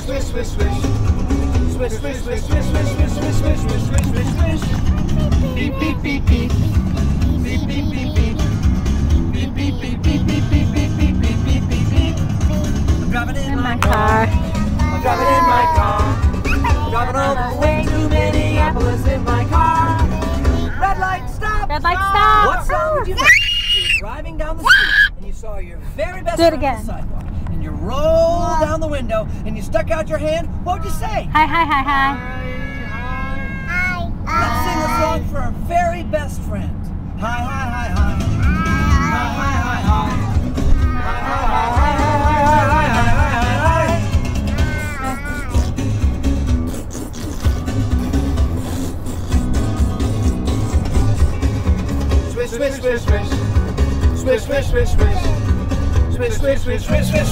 swish, swish, swish, swish. Swish, swish, swish, swish, swish, swish, swish, swish, swish, swish, swish, swish. Beep, beep, beep, beep. Beep, beep, beep, beep. Beep, beep, beep, beep, beep, beep, beep, beep, beep, beep, beep, beep. I'm driving in my car. I'm driving in my car. I'm driving all the way to Minneapolis in my car. Red light, stop! Red light, stop! What song would you like? You were driving down the street and you saw your very best friend on the sidewalk. And you rolled down the window and you stuck out your hand. What would you say? Hi, hi, hi, hi. Let's sing a song for our very best friend. Hi, hi, hi, hi. Hi, hi, hi, hi. Hi, hi, hi, hi, hi, hi, hi, hi, hi. Swish, swish, swish, swish. Swish, swish, swish, swish. Swish, swish, swish, swish, swish.